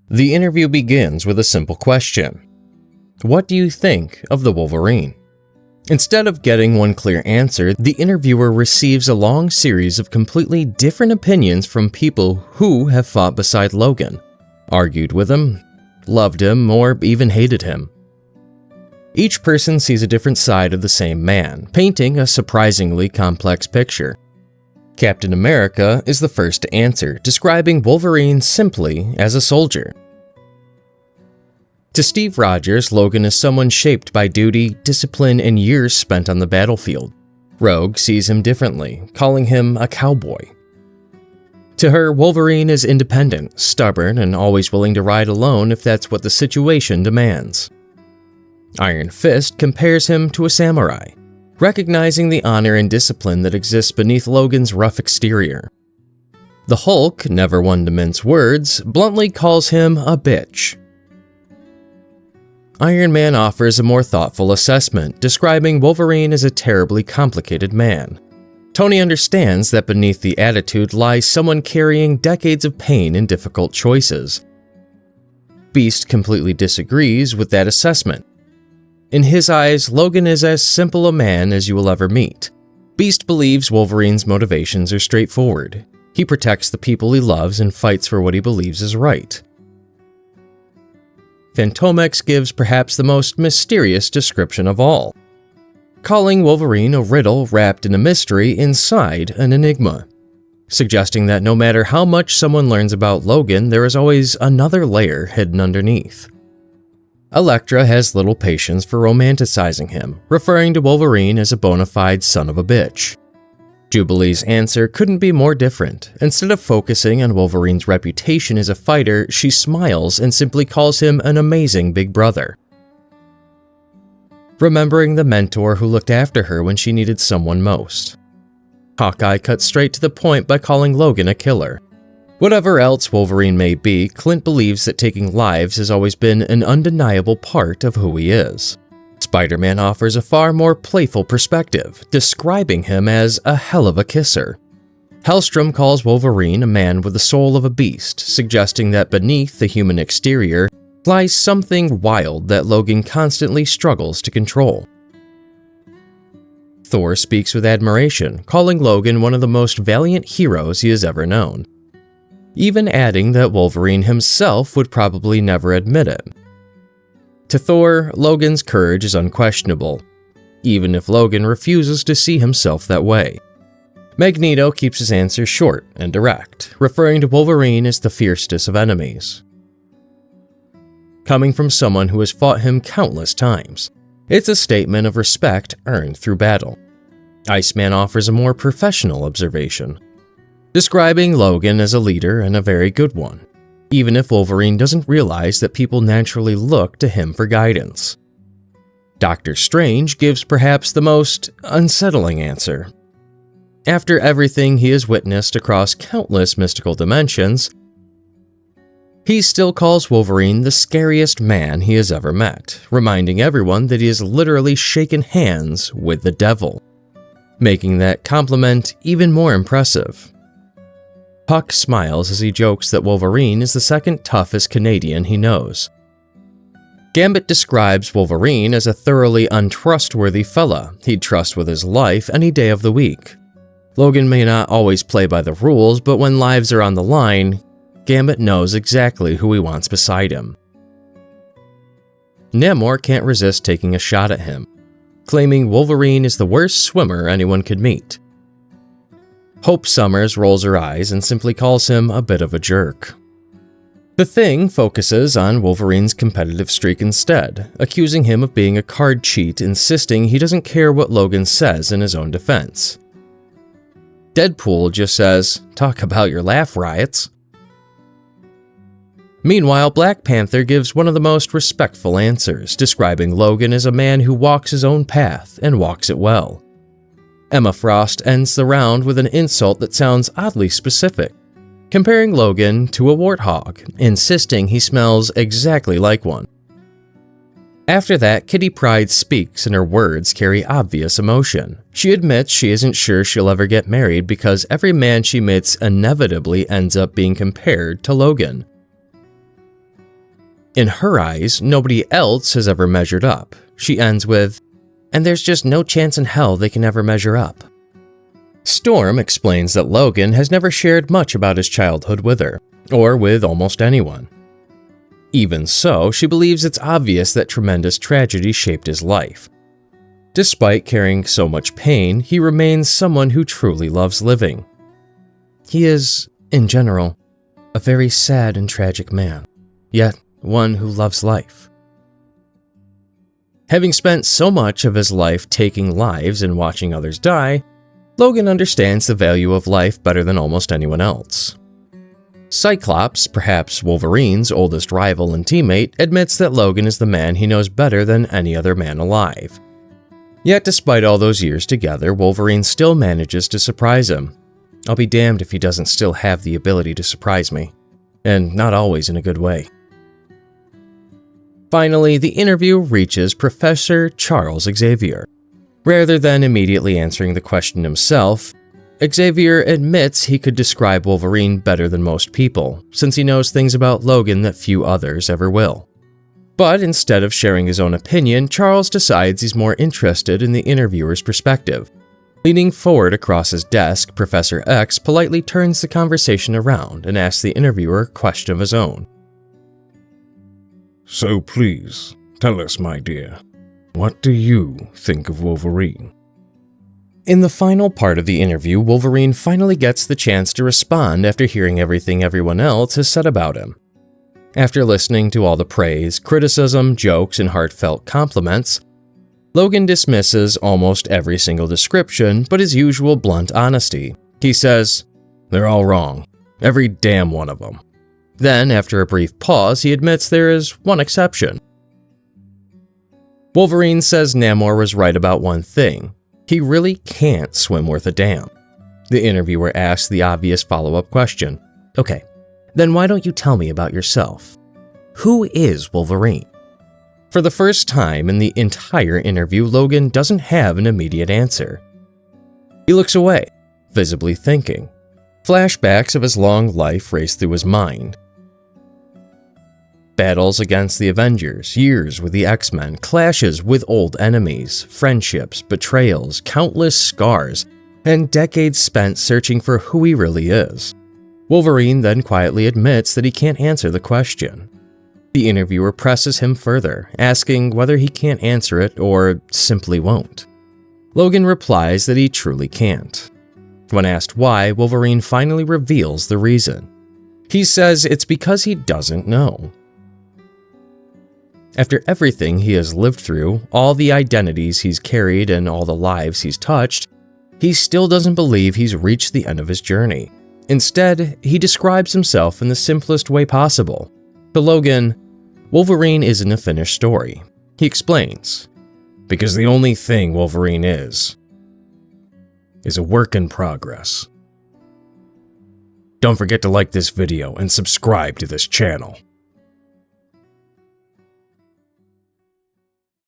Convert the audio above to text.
The interview begins with a simple question. What do you think of the Wolverine? Instead of getting one clear answer, the interviewer receives a long series of completely different opinions from people who have fought beside Logan, argued with him, loved him, or even hated him. Each person sees a different side of the same man, painting a surprisingly complex picture. Captain America is the first to answer, describing Wolverine simply as a soldier. To Steve Rogers, Logan is someone shaped by duty, discipline, and years spent on the battlefield. Rogue sees him differently, calling him a cowboy. To her, Wolverine is independent, stubborn, and always willing to ride alone if that's what the situation demands. Iron Fist compares him to a samurai, recognizing the honor and discipline that exists beneath Logan's rough exterior. The Hulk, never one to mince words, bluntly calls him a bitch. Iron Man offers a more thoughtful assessment, describing Wolverine as a terribly complicated man. Tony understands that beneath the attitude lies someone carrying decades of pain and difficult choices. Beast completely disagrees with that assessment. In his eyes, Logan is as simple a man as you will ever meet. Beast believes Wolverine's motivations are straightforward. He protects the people he loves and fights for what he believes is right. Fantomex gives perhaps the most mysterious description of all, calling Wolverine a riddle wrapped in a mystery inside an enigma, suggesting that no matter how much someone learns about Logan, there is always another layer hidden underneath. Elektra has little patience for romanticizing him, referring to Wolverine as a bona fide son of a bitch. Jubilee's answer couldn't be more different. Instead of focusing on Wolverine's reputation as a fighter, she smiles and simply calls him an amazing big brother. Remembering the mentor who looked after her when she needed someone most. Hawkeye cuts straight to the point by calling Logan a killer. Whatever else Wolverine may be, Clint believes that taking lives has always been an undeniable part of who he is. Spider-Man offers a far more playful perspective, describing him as a hell of a kisser. Hellstrom calls Wolverine a man with the soul of a beast, suggesting that beneath the human exterior lies something wild that Logan constantly struggles to control. Thor speaks with admiration, calling Logan one of the most valiant heroes he has ever known, even adding that Wolverine himself would probably never admit it. To Thor, Logan's courage is unquestionable, even if Logan refuses to see himself that way. Magneto keeps his answer short and direct, referring to Wolverine as the fiercest of enemies. Coming from someone who has fought him countless times, it's a statement of respect earned through battle. Iceman offers a more professional observation, describing Logan as a leader and a very good one, even if Wolverine doesn't realize that people naturally look to him for guidance. Doctor Strange gives perhaps the most unsettling answer. After everything he has witnessed across countless mystical dimensions, he still calls Wolverine the scariest man he has ever met, reminding everyone that he has literally shaken hands with the devil, making that compliment even more impressive. Puck smiles as he jokes that Wolverine is the second toughest Canadian he knows. Gambit describes Wolverine as a thoroughly untrustworthy fella he'd trust with his life any day of the week. Logan may not always play by the rules, but when lives are on the line, Gambit knows exactly who he wants beside him. Namor can't resist taking a shot at him, claiming Wolverine is the worst swimmer anyone could meet. Hope Summers rolls her eyes and simply calls him a bit of a jerk. The Thing focuses on Wolverine's competitive streak instead, accusing him of being a card cheat, insisting he doesn't care what Logan says in his own defense. Deadpool just says, "Talk about your laugh riots." Meanwhile, Black Panther gives one of the most respectful answers, describing Logan as a man who walks his own path and walks it well. Emma Frost ends the round with an insult that sounds oddly specific, comparing Logan to a warthog, insisting he smells exactly like one. After that, Kitty Pryde speaks and her words carry obvious emotion. She admits she isn't sure she'll ever get married because every man she meets inevitably ends up being compared to Logan. In her eyes, nobody else has ever measured up. She ends with, "And there's just no chance in hell they can ever measure up." Storm explains that Logan has never shared much about his childhood with her, or with almost anyone. Even so, she believes it's obvious that tremendous tragedy shaped his life. Despite carrying so much pain, he remains someone who truly loves living. He is, in general, a very sad and tragic man, yet one who loves life. Having spent so much of his life taking lives and watching others die, Logan understands the value of life better than almost anyone else. Cyclops, perhaps Wolverine's oldest rival and teammate, admits that Logan is the man he knows better than any other man alive. Yet despite all those years together, Wolverine still manages to surprise him. I'll be damned if he doesn't still have the ability to surprise me, and not always in a good way. Finally, the interview reaches Professor Charles Xavier. Rather than immediately answering the question himself, Xavier admits he could describe Wolverine better than most people, since he knows things about Logan that few others ever will. But instead of sharing his own opinion, Charles decides he's more interested in the interviewer's perspective. Leaning forward across his desk, Professor X politely turns the conversation around and asks the interviewer a question of his own. "So please, tell us, my dear, what do you think of Wolverine?" In the final part of the interview, Wolverine finally gets the chance to respond after hearing everything everyone else has said about him. After listening to all the praise, criticism, jokes, and heartfelt compliments, Logan dismisses almost every single description, but his usual blunt honesty. He says, "They're all wrong. Every damn one of them." Then, after a brief pause, he admits there is one exception. Wolverine says Namor was right about one thing. He really can't swim worth a damn. The interviewer asks the obvious follow-up question. "Okay, then why don't you tell me about yourself? Who is Wolverine?" For the first time in the entire interview, Logan doesn't have an immediate answer. He looks away, visibly thinking. Flashbacks of his long life race through his mind. Battles against the Avengers, years with the X-Men, clashes with old enemies, friendships, betrayals, countless scars, and decades spent searching for who he really is. Wolverine then quietly admits that he can't answer the question. The interviewer presses him further, asking whether he can't answer it or simply won't. Logan replies that he truly can't. When asked why, Wolverine finally reveals the reason. He says it's because he doesn't know. After everything he has lived through, all the identities he's carried and all the lives he's touched, he still doesn't believe he's reached the end of his journey. Instead, he describes himself in the simplest way possible. To Logan, Wolverine isn't a finished story. He explains, "Because the only thing Wolverine is a work in progress." Don't forget to like this video and subscribe to this channel.